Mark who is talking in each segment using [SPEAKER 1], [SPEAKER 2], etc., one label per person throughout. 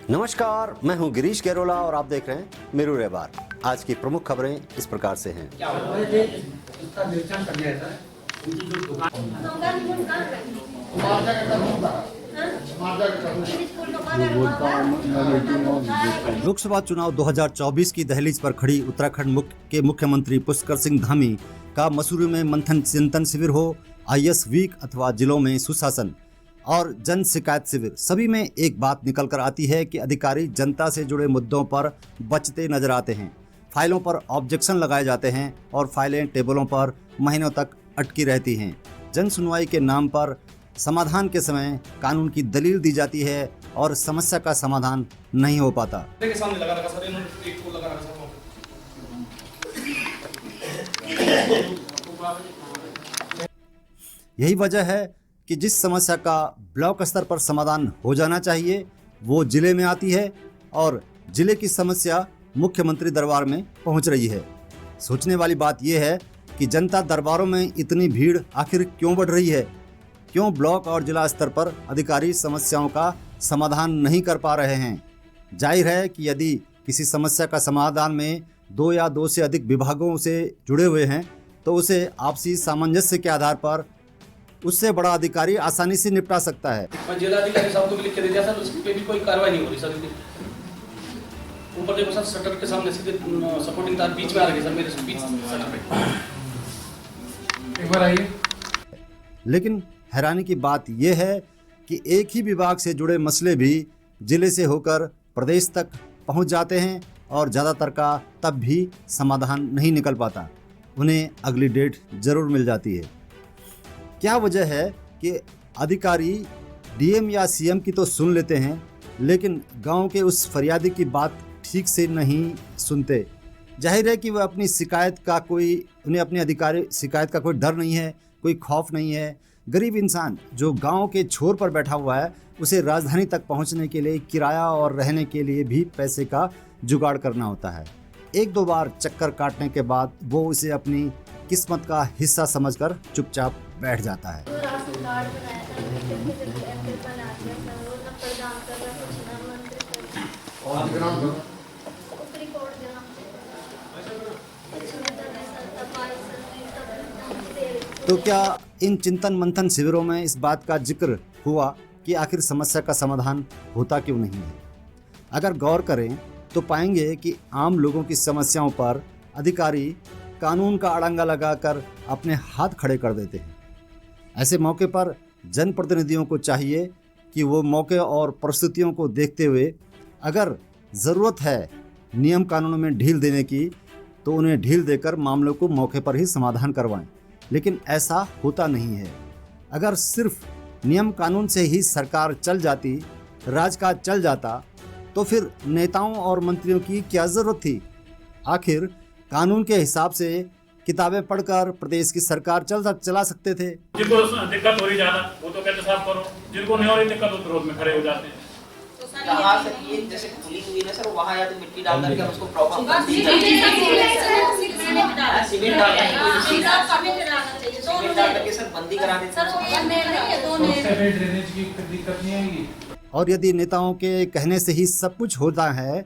[SPEAKER 1] नमस्कार, मैं हूं गिरीश कैरोला और आप देख रहे हैं मेरू रहबार। आज की प्रमुख खबरें इस प्रकार से हैं। लोकसभा चुनाव 2024 की दहलीज पर खड़ी उत्तराखंड के मुख्यमंत्री पुष्कर सिंह धामी का मसूरी में मंथन चिंतन शिविर हो, आईएएस वीक अथवा जिलों में सुशासन और जन शिकायत शिविर, सभी में एक बात निकल कर आती है कि अधिकारी जनता से जुड़े मुद्दों पर बचते नजर आते हैं। फाइलों पर ऑब्जेक्शन लगाए जाते हैं और फाइलें टेबलों पर महीनों तक अटकी रहती हैं। जन सुनवाई के नाम पर समाधान के समय कानून की दलील दी जाती है और समस्या का समाधान नहीं हो पाता। यही वजह है कि जिस समस्या का ब्लॉक स्तर पर समाधान हो जाना चाहिए वो जिले में आती है और जिले की समस्या मुख्यमंत्री दरबार में पहुंच रही है। सोचने वाली बात यह है कि जनता दरबारों में इतनी भीड़ आखिर क्यों बढ़ रही है? क्यों ब्लॉक और जिला स्तर पर अधिकारी समस्याओं का समाधान नहीं कर पा रहे हैं? जाहिर है कि यदि किसी समस्या का समाधान में 2 या 2 से अधिक विभागों से जुड़े हुए हैं तो उसे आपसी सामंजस्य के आधार पर उससे बड़ा अधिकारी आसानी से निपटा सकता है।
[SPEAKER 2] जिलाधिकारी साहब को भी लिख के दे दिया सर, उस पे भी कोई कार्रवाई नहीं हो रही सर। ऊपर देखो सर, शटर के सामने सीधे सपोर्टिंग तार बीच में आ रही है सर, मेरे बीच शटर पे। एक बार आइए।
[SPEAKER 1] लेकिन हैरानी की बात यह है कि एक ही विभाग से जुड़े मसले भी जिले से होकर प्रदेश तक पहुंच जाते हैं और ज़्यादातर का तब भी समाधान नहीं निकल पाता। उन्हें अगली डेट जरूर मिल जाती है। क्या वजह है कि अधिकारी डीएम या सीएम की तो सुन लेते हैं लेकिन गांव के उस फरियादी की बात ठीक से नहीं सुनते? जाहिर है कि वह अपनी शिकायत का उन्हें अपने अधिकारी शिकायत का कोई डर नहीं है, कोई खौफ नहीं है। गरीब इंसान जो गांव के छोर पर बैठा हुआ है उसे राजधानी तक पहुंचने के लिए किराया और रहने के लिए भी पैसे का जुगाड़ करना होता है। 1-2 बार चक्कर काटने के बाद वो उसे अपनी किस्मत का हिस्सा समझकर चुपचाप बैठ जाता है। तो क्या इन चिंतन मंथन शिविरों में इस बात का जिक्र हुआ कि आखिर समस्या का समाधान होता क्यों नहीं है? अगर गौर करें तो पाएंगे कि आम लोगों की समस्याओं पर अधिकारी कानून का अड़ंगा लगाकर अपने हाथ खड़े कर देते हैं। ऐसे मौके पर जनप्रतिनिधियों को चाहिए कि वो मौके और परिस्थितियों को देखते हुए अगर ज़रूरत है नियम कानूनों में ढील देने की तो उन्हें ढील देकर मामलों को मौके पर ही समाधान करवाएं। लेकिन ऐसा होता नहीं है। अगर सिर्फ नियम कानून से ही सरकार चल जाती, राजकाज चल जाता तो फिर नेताओं और मंत्रियों की क्या ज़रूरत थी? आखिर कानून के हिसाब से किताबें पढ़कर प्रदेश की सरकार चला सकते थे।
[SPEAKER 3] जिनको दिक्कत हो रही ज़्यादा वो तो कहते साफ करो, जिनको नहीं हो रही दिक्कत वो विरोध में खड़े हो जाते हैं।
[SPEAKER 4] यहाँ से ये जैसे खुली हुई है सर, वहाँ या तो मिट्टी डाल करके उसको प्रॉपर सीमेंट डाल करके सर बंदी करा देते हैं।
[SPEAKER 1] और यदि नेताओं के कहने से ही सब कुछ होता है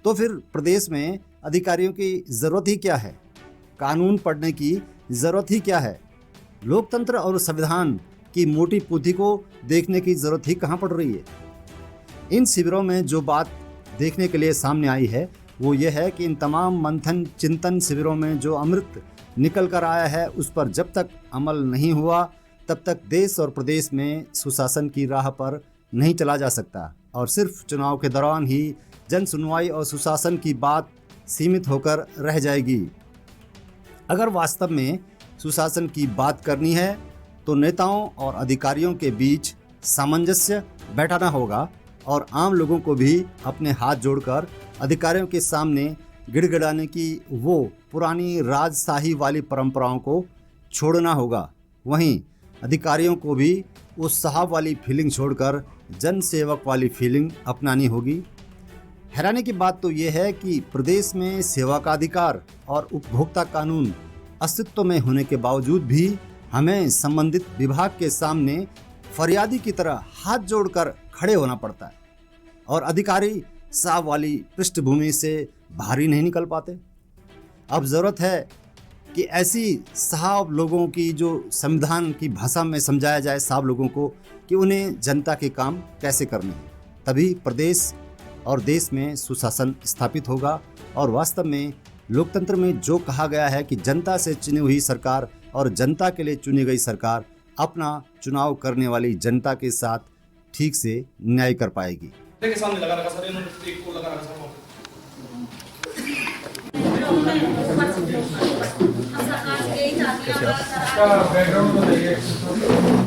[SPEAKER 1] तो फिर प्रदेश में अधिकारियों की ज़रूरत ही क्या है? कानून पढ़ने की ज़रूरत ही क्या है? लोकतंत्र और संविधान की मोटी पोथी को देखने की ज़रूरत ही कहाँ पड़ रही है? इन शिविरों में जो बात देखने के लिए सामने आई है वो ये है कि इन तमाम मंथन चिंतन शिविरों में जो अमृत निकल कर आया है उस पर जब तक अमल नहीं हुआ तब तक देश और प्रदेश में सुशासन की राह पर नहीं चला जा सकता और सिर्फ चुनाव के दौरान ही जन सुनवाई और सुशासन की बात सीमित होकर रह जाएगी। अगर वास्तव में सुशासन की बात करनी है तो नेताओं और अधिकारियों के बीच सामंजस्य बैठाना होगा और आम लोगों को भी अपने हाथ जोड़कर अधिकारियों के सामने गिड़गिड़ाने की वो पुरानी राजशाही वाली परंपराओं को छोड़ना होगा। वहीं अधिकारियों को भी उस साहब वाली फीलिंग छोड़कर जन सेवक वाली फीलिंग अपनानी होगी। हैरानी की बात तो ये है कि प्रदेश में सेवा का अधिकार और उपभोक्ता कानून अस्तित्व में होने के बावजूद भी हमें संबंधित विभाग के सामने फरियादी की तरह हाथ जोड़कर खड़े होना पड़ता है। और अधिकारी साहब वाली पृष्ठभूमि से बाहर ही नहीं निकल पाते। अब ज़रूरत है कि ऐसी साहब लोगों की जो संविधान की भाषा में समझाया जाए साहब लोगों को कि उन्हें जनता के काम कैसे करने हैं, तभी प्रदेश और देश में सुशासन स्थापित होगा। और वास्तव में लोकतंत्र में जो कहा गया है कि जनता से चुनी हुई सरकार और जनता के लिए चुनी गई सरकार अपना चुनाव करने वाली जनता के साथ ठीक से न्याय कर पाएगी।
[SPEAKER 2] के सामने लगा रखा सर, इन्होंने एक को लगा रखा सर।
[SPEAKER 5] हम सरकार से यही चाहते हैं